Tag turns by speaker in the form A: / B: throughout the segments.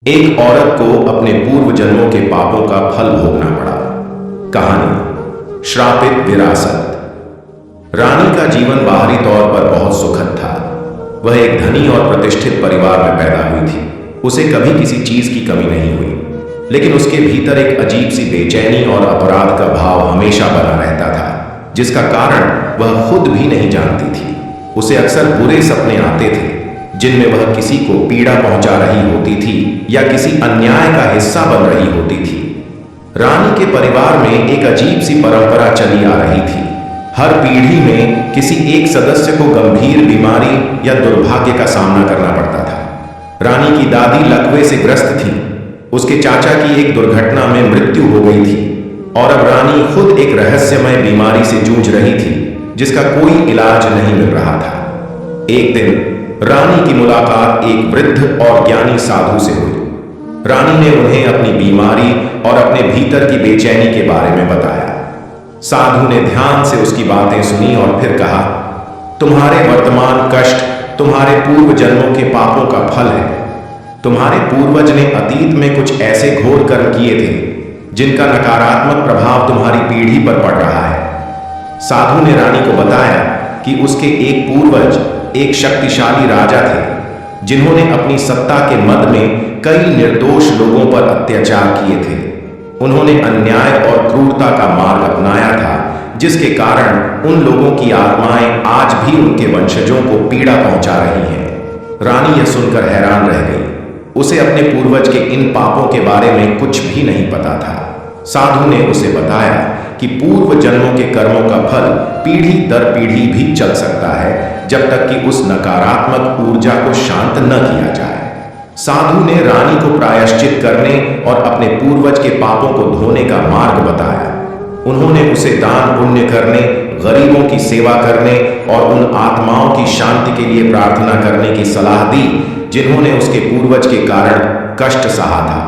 A: एक औरत को अपने पूर्व जन्मों के पापों का फल भोगना पड़ा। कहानी श्रापित विरासत। रानी का जीवन बाहरी तौर पर बहुत सुखद था। वह एक धनी और प्रतिष्ठित परिवार में पैदा हुई थी। उसे कभी किसी चीज की कमी नहीं हुई, लेकिन उसके भीतर एक अजीब सी बेचैनी और अपराध का भाव हमेशा बना रहता था, जिसका कारण वह खुद भी नहीं जानती थी। उसे अक्सर बुरे सपने आते थे जिनमें वह किसी को पीड़ा पहुंचा रही होती थी या किसी अन्याय का हिस्सा बन रही होती थी। रानी के परिवार में एक अजीब सी परंपरा चली आ रही थी। हर पीढ़ी में किसी एक सदस्य को गंभीर बीमारी या दुर्भाग्य का सामना करना पड़ता था। रानी की दादी लकवे से ग्रस्त थी। उसके चाचा की एक दुर्घटना में मृत्यु हो गई थी और अब रानी खुद एक रहस्यमय बीमारी से जूझ रही थी जिसका कोई इलाज नहीं मिल रहा था। एक दिन रानी की मुलाकात एक वृद्ध और ज्ञानी साधु से हुई। रानी ने उन्हें अपनी बीमारी और अपने भीतर की बेचैनी के बारे में बताया। साधु ने ध्यान से उसकी बातें सुनी और फिर कहा, तुम्हारे वर्तमान कष्ट तुम्हारे पूर्व जन्मों के पापों का फल है। तुम्हारे पूर्वज ने अतीत में कुछ ऐसे घोर कर्म किए थे जिनका नकारात्मक प्रभाव तुम्हारी पीढ़ी पर पड़ रहा है। साधु ने रानी को बताया कि उसके एक पूर्वज एक शक्तिशाली राजा थे जिन्होंने अपनी सत्ता के मद में कई निर्दोष लोगों पर अत्याचार किए थे। उन्होंने अन्याय और क्रूरता का मार्ग अपनाया था, जिसके कारण उन लोगों की आत्माएं आज भी उनके वंशजों को पीड़ा पहुंचा रही हैं। रानी यह सुनकर हैरान रह गई। उसे अपने पूर्वज के इन पापों के बारे में कुछ भी नहीं पता था। साधु ने उसे बताया कि पूर्व जन्मों के कर्मों का फल पीढ़ी दर पीढ़ी भी चल सकता है जब तक कि उस नकारात्मक ऊर्जा को शांत न किया जाए। साधु ने रानी को प्रायश्चित करने और अपने पूर्वज के पापों को धोने का मार्ग बताया। उन्होंने उसे दान पुण्य करने, गरीबों की सेवा करने और उन आत्माओं की शांति के लिए प्रार्थना करने की सलाह दी जिन्होंने उसके पूर्वज के कारण कष्ट सहा था।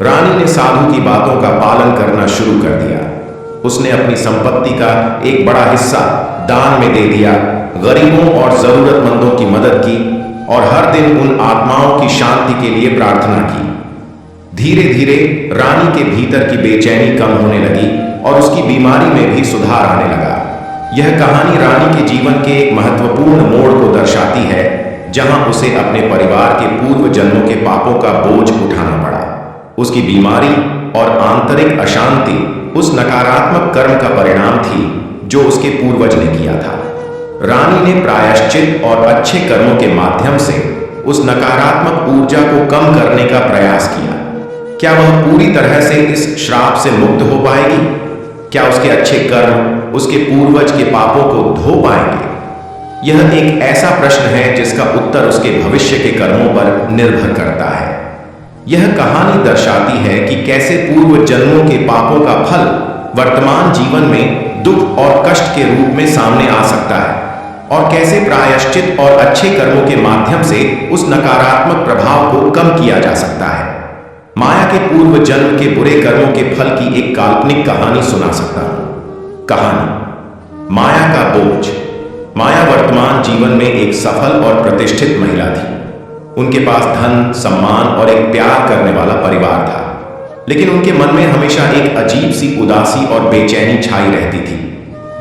A: रानी ने साधु की बातों का पालन करना शुरू कर दिया। उसने अपनी संपत्ति का एक बड़ा हिस्सा दान में दे दिया, गरीबों और जरूरतमंदों की मदद की और हर दिन उन आत्माओं की शांति के लिए प्रार्थना की। धीरे धीरे रानी के भीतर की बेचैनी कम होने लगी और उसकी बीमारी में भी सुधार आने लगा। यह कहानी रानी के जीवन के एक महत्वपूर्ण मोड़ को दर्शाती है, जहां उसे अपने परिवार के पूर्व जन्मों के पापों का बोझ उठाना पड़ा। उसकी बीमारी और आंतरिक अशांति उस नकारात्मक कर्म का परिणाम थी जो उसके पूर्वज ने किया था। रानी ने प्रायश्चित और अच्छे कर्मों के माध्यम से उस नकारात्मक ऊर्जा को कम करने का प्रयास किया। क्या वह पूरी तरह से इस श्राप से मुक्त हो पाएगी? क्या उसके अच्छे कर्म उसके पूर्वज के पापों को धो पाएंगे? यह एक ऐसा प्रश्न है जिसका उत्तर उसके भविष्य के कर्मों पर निर्भर करता है। यह कहानी दर्शाती है कि कैसे पूर्व जन्मों के पापों का फल वर्तमान जीवन में दुख और कष्ट के रूप में सामने आ सकता है और कैसे प्रायश्चित और अच्छे कर्मों के माध्यम से उस नकारात्मक प्रभाव को कम किया जा सकता है। माया के पूर्व जन्म के बुरे कर्मों के फल की एक काल्पनिक कहानी सुना सकता हूं। कहानी माया का बोझ। माया वर्तमान जीवन में एक सफल और प्रतिष्ठित महिला थी। उनके पास धन, सम्मान और एक प्यार करने वाला परिवार था, लेकिन उनके मन में हमेशा एक अजीब सी उदासी और बेचैनी छाई रहती थी,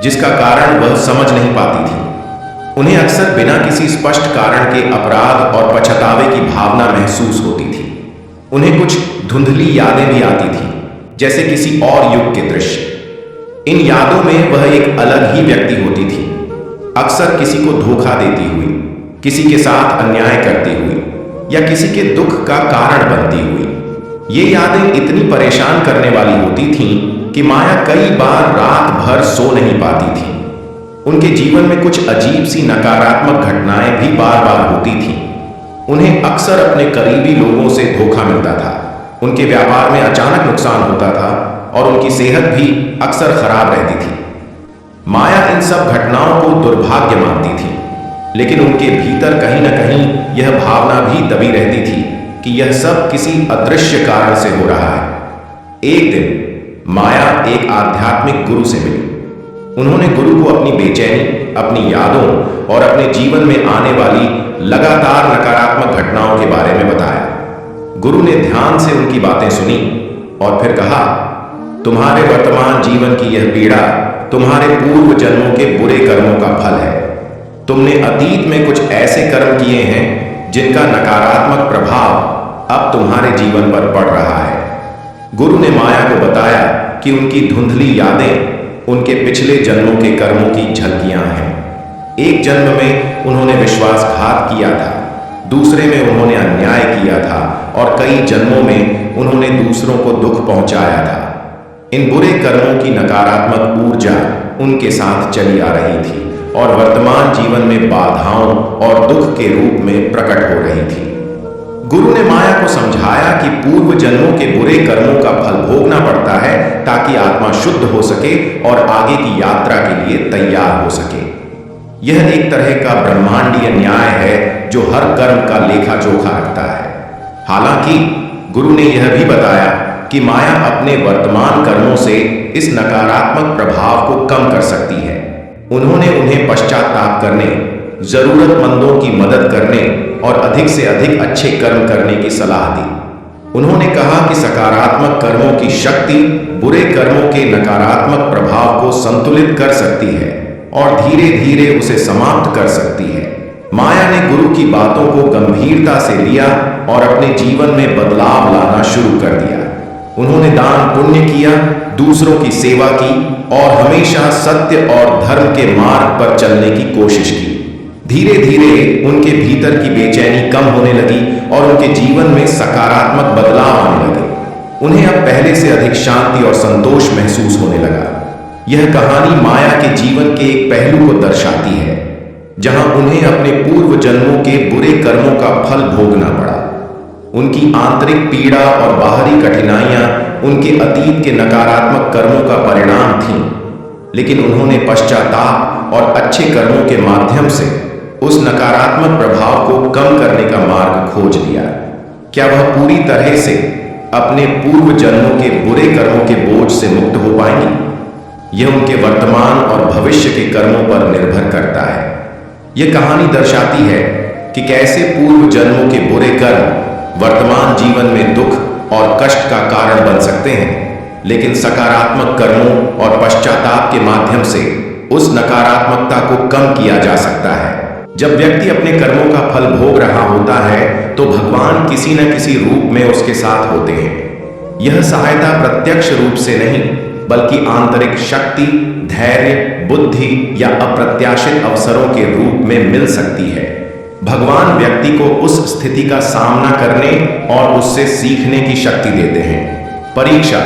A: जिसका कारण वह समझ नहीं पाती थी। उन्हें अक्सर बिना किसी स्पष्ट कारण के अपराध और पछतावे की भावना महसूस होती थी। उन्हें कुछ धुंधली यादें भी आती थी, जैसे किसी और युग के दृश्य। इन यादों में वह एक अलग ही व्यक्ति होती थी, अक्सर किसी को धोखा देती हुई, किसी के साथ अन्याय करती हुई या किसी के दुख का कारण बनती हुई। ये यादें इतनी परेशान करने वाली होती थीं कि माया कई बार रात भर सो नहीं पाती थी। उनके जीवन में कुछ अजीब सी नकारात्मक घटनाएं भी बार बार होती थीं। उन्हें अक्सर अपने करीबी लोगों से धोखा मिलता था, उनके व्यापार में अचानक नुकसान होता था और उनकी सेहत भी अक्सर खराब रहती थी। माया इन सब घटनाओं को दुर्भाग्य मानती थी, लेकिन उनके भीतर कहीं न कहीं यह भावना भी दबी रहती थी कि यह सब किसी अदृश्य कारण से हो रहा है। एक दिन माया एक आध्यात्मिक गुरु से मिली। उन्होंने गुरु को अपनी बेचैनी, अपनी यादों और अपने जीवन में आने वाली लगातार नकारात्मक घटनाओं के बारे में बताया। गुरु ने ध्यान से उनकी बातें सुनी और फिर कहा, तुम्हारे वर्तमान जीवन की यह पीड़ा तुम्हारे पूर्व जन्मों के बुरे कर्मों का फल है। तुमने अतीत में कुछ ऐसे कर्म किए हैं जिनका नकारात्मक प्रभाव अब तुम्हारे जीवन पर पड़ रहा है। गुरु ने माया को बताया कि उनकी धुंधली यादें उनके पिछले जन्मों के कर्मों की झलकियां हैं। एक जन्म में उन्होंने विश्वासघात किया था, दूसरे में उन्होंने अन्याय किया था और कई जन्मों में उन्होंने दूसरों को दुख पहुंचाया था। इन बुरे कर्मों की नकारात्मक ऊर्जा उनके साथ चली आ रही थी और वर्तमान जीवन में बाधाओं और दुख के रूप में प्रकट हो रही थी। गुरु ने माया को समझाया कि पूर्व जन्मों के बुरे कर्मों का फल भोगना पड़ता है ताकि आत्मा शुद्ध हो सके और आगे की यात्रा के लिए तैयार हो सके। यह एक तरह का ब्रह्मांडीय न्याय है जो हर कर्म का लेखा जोखा रखता है। हालांकि गुरु ने यह भी बताया कि माया अपने वर्तमान कर्मों से इस नकारात्मक प्रभाव को कम कर सकती है। उन्होंने उन्हें पश्चाताप करने, जरूरतमंदों की मदद करने और अधिक से अधिक अच्छे कर्म करने की सलाह दी। उन्होंने कहा कि सकारात्मक कर्मों की शक्ति बुरे कर्मों के नकारात्मक प्रभाव को संतुलित कर सकती है और धीरे धीरे उसे समाप्त कर सकती है। माया ने गुरु की बातों को गंभीरता से लिया और अपने जीवन में बदलाव लाना शुरू कर दिया। उन्होंने दान पुण्य किया, दूसरों की सेवा की और हमेशा सत्य और धर्म के मार्ग पर चलने की कोशिश की। धीरे धीरे उनके भीतर की बेचैनी कम होने लगी और उनके जीवन में सकारात्मक बदलाव आने लगे। उन्हें अब पहले से अधिक शांति और संतोष महसूस होने लगा। यह कहानी माया के जीवन के एक पहलू को दर्शाती है जहां उन्हें अपने पूर्व जन्मों के बुरे कर्मों का फल भोगना पड़ा। उनकी आंतरिक पीड़ा और बाहरी कठिनाइयां उनके अतीत के नकारात्मक कर्मों का परिणाम थीं, लेकिन उन्होंने पश्चाताप और अच्छे कर्मों के माध्यम से उस नकारात्मक प्रभाव को कम करने का मार्ग खोज लिया। क्या वह पूरी तरह से अपने पूर्व जन्मों के बुरे कर्मों के बोझ से मुक्त हो पाएंगी? यह उनके वर्तमान और भविष्य के कर्मों पर निर्भर करता है। यह कहानी दर्शाती है कि कैसे पूर्व जन्मों के बुरे कर्म वर्तमान जीवन में दुख और कष्ट का कारण बन सकते हैं, लेकिन सकारात्मक कर्मों और पश्चाताप के माध्यम से उस नकारात्मकता को कम किया जा सकता है। जब व्यक्ति अपने कर्मों का फल भोग रहा होता है तो भगवान किसी न किसी रूप में उसके साथ होते हैं। यह सहायता प्रत्यक्ष रूप से नहीं बल्कि आंतरिक शक्ति, धैर्य, बुद्धि या अप्रत्याशित अवसरों के रूप में मिल सकती है। भगवान व्यक्ति को उस स्थिति का सामना करने और उससे सीखने की शक्ति देते हैं। परीक्षा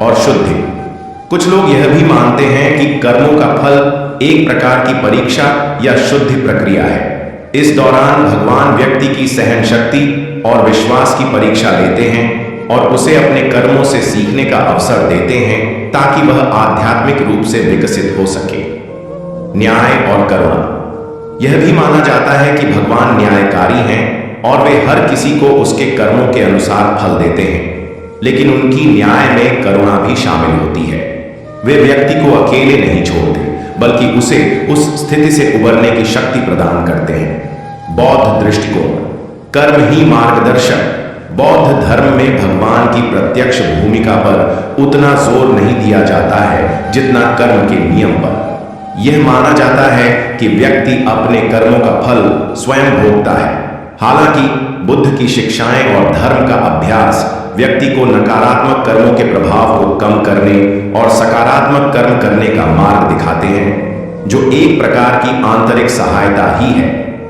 A: और शुद्धि। कुछ लोग यह भी मानते हैं कि कर्मों का फल एक प्रकार की परीक्षा या शुद्धि प्रक्रिया है। इस दौरान भगवान व्यक्ति की सहन शक्ति और विश्वास की परीक्षा लेते हैं और उसे अपने कर्मों से सीखने का अवसर देते हैं ताकि वह आध्यात्मिक रूप से विकसित हो सके। न्याय और करुणा। यह भी माना जाता है कि भगवान न्यायकारी हैं और वे हर किसी को उसके कर्मों के अनुसार फल देते हैं, लेकिन उनकी न्याय में करुणा भी शामिल होती है। वे व्यक्ति को अकेले नहीं छोड़ते बल्कि उसे उस स्थिति से उबरने की शक्ति प्रदान करते हैं। बौद्ध दृष्टिकोण। कर्म ही मार्गदर्शक। बौद्ध धर्म में भगवान की प्रत्यक्ष भूमिका पर उतना जोर नहीं दिया जाता है जितना कर्म के नियम पर। यह माना जाता है कि व्यक्ति अपने कर्मों का फल स्वयं भोगता है। हालांकि बुद्ध की शिक्षाएं और धर्म का अभ्यास व्यक्ति को नकारात्मक कर्मों के प्रभाव को कम करने और सकारात्मक कर्म करने का मार्ग दिखाते हैं, जो एक प्रकार की आंतरिक सहायता ही है।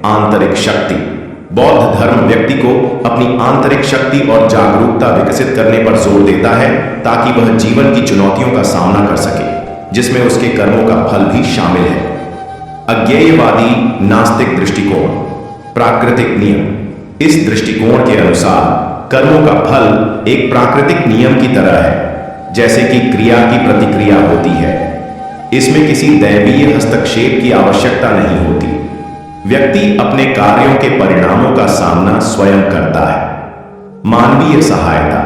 A: आंतरिक शक्ति। बौद्ध धर्म व्यक्ति को अपनी आंतरिक शक्ति और जागरूकता विकसित करने पर जोर देता है ताकि वह जीवन की चुनौतियों का सामना कर सके, जिसमें उसके कर्मों का फल भी शामिल है। अज्ञेयवादी नास्तिक दृष्टिकोण। प्राकृतिक नियम। इस दृष्टिकोण के अनुसार कर्मों का फल एक प्राकृतिक नियम की तरह है, जैसे कि क्रिया की प्रतिक्रिया होती है। इसमें किसी दैवीय हस्तक्षेप की आवश्यकता नहीं होती। व्यक्ति अपने कार्यों के परिणामों का सामना स्वयं करता है। मानवीय सहायता।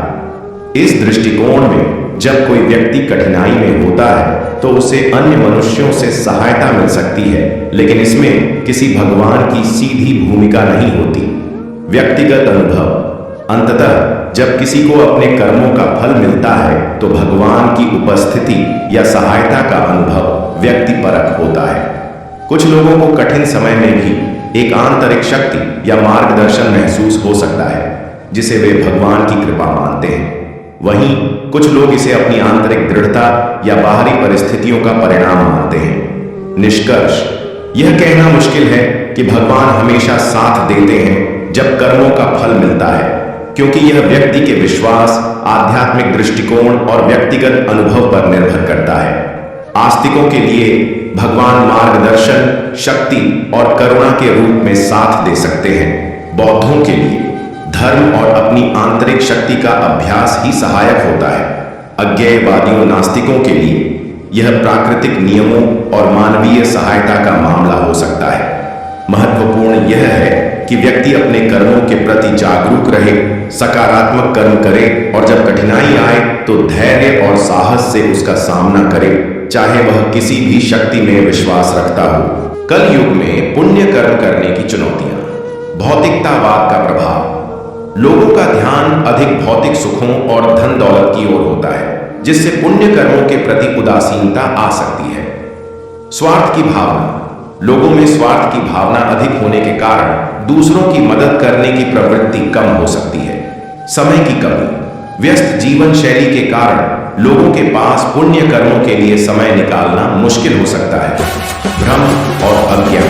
A: इस दृष्टिकोण में जब कोई व्यक्ति कठिनाई में होता है तो उसे अन्य मनुष्यों से सहायता मिल सकती है, लेकिन इसमें किसी भगवान की सीधी भूमिका नहीं होती। व्यक्तिगत अनुभव। अंततः जब किसी को अपने कर्मों का फल मिलता है तो भगवान की उपस्थिति या सहायता का अनुभव व्यक्तिपरक होता है। कुछ लोगों को कठिन समय में भी एक आंतरिक शक्ति या मार्गदर्शन महसूस हो सकता है जिसे वे भगवान की कृपा मानते हैं। वहीं कुछ लोग इसे अपनी आंतरिक दृढ़ता या बाहरी परिस्थितियों का परिणाम मानते हैं। निष्कर्ष, यह कहना मुश्किल है कि भगवान हमेशा साथ देते हैं जब कर्मों का फल मिलता है, क्योंकि यह व्यक्ति के विश्वास, आध्यात्मिक दृष्टिकोण और व्यक्तिगत अनुभव पर निर्भर करता है। आस्तिकों के लिए भगवान मार्गदर्शन, शक्ति और करुणा के रूप में साथ दे सकते हैं। बौद्धों के लिए धर्म और अपनी आंतरिक शक्ति का अभ्यास ही सहायक होता है। अज्ञेयवादियों, नास्तिकों के लिए यह प्राकृतिक नियमों और मानवीय सहायता का मामला हो सकता है। महत्वपूर्ण यह है कि व्यक्ति अपने कर्मों के प्रति जागरूक रहे, सकारात्मक कर्म करे और जब कठिनाई आए तो धैर्य और साहस से उसका सामना करे, चाहे वह किसी भी शक्ति में विश्वास रखता हो। कल युग में पुण्य कर्म करने की चुनौतियां। भौतिकतावाद का प्रभाव। लोगों का ध्यान अधिक भौतिक सुखों और धन दौलत की ओर होता है, जिससे पुण्य कर्मों के प्रति उदासीनता आ सकती है। स्वार्थ की भावना। लोगों में स्वार्थ की भावना अधिक होने के कारण दूसरों की मदद करने की प्रवृत्ति कम हो सकती है। समय की कमी। व्यस्त जीवन शैली के कारण लोगों के पास पुण्य कर्मों के लिए समय निकालना मुश्किल हो सकता है। भ्रम और अज्ञान।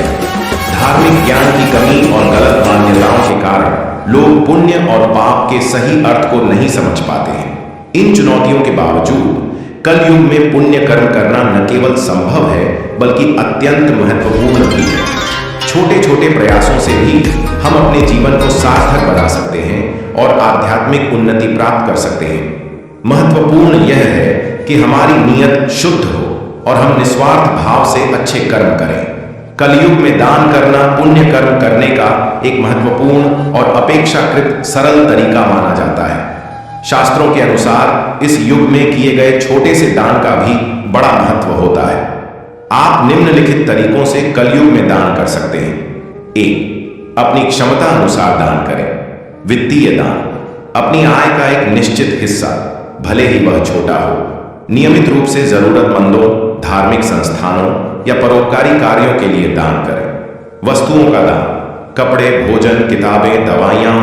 A: धार्मिक ज्ञान की कमी और गलत मान्यताओं के कारण लोग पुण्य और पाप के सही अर्थ को नहीं समझ पाते हैं। इन चुनौतियों के बावजूद कल युग में पुण्य कर्म करना न केवल संभव है बल्कि अत्यंत महत्वपूर्ण भी है। छोटे छोटे प्रयासों से भी हम अपने जीवन को सार्थक बना सकते हैं और आध्यात्मिक उन्नति प्राप्त कर सकते हैं। महत्वपूर्ण यह है कि हमारी नीयत शुद्ध हो और हम निस्वार्थ भाव से अच्छे कर्म करें। कलयुग में दान करना पुण्य कर्म करने का एक महत्वपूर्ण और अपेक्षाकृत सरल तरीका माना जाता है। शास्त्रों के अनुसार इस युग में किए गए छोटे से दान का भी बड़ा महत्व होता है। आप निम्नलिखित तरीकों से कलयुग में दान कर सकते हैं। 1. अपनी क्षमता अनुसार दान करें। वित्तीय दान। अपनी आय का एक निश्चित हिस्सा, भले ही वह छोटा हो, नियमित रूप से जरूरतमंदों, धार्मिक संस्थानों या परोपकारी कार्यों के लिए दान करें। वस्तुओं का दान। कपड़े, भोजन, किताबें, दवाइयां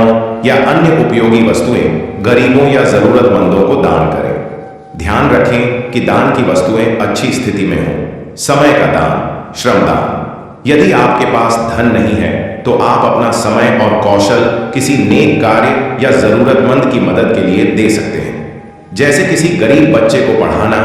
A: या अन्य उपयोगी वस्तुएं गरीबों या जरूरतमंदों को दान करें। ध्यान रखें कि दान की वस्तुएं अच्छी स्थिति में हों। समय का दान, श्रमदान। यदि आपके पास धन नहीं है तो आप अपना समय और कौशल किसी नेक कार्य या जरूरतमंद की मदद के लिए दे सकते हैं, जैसे किसी गरीब बच्चे को पढ़ाना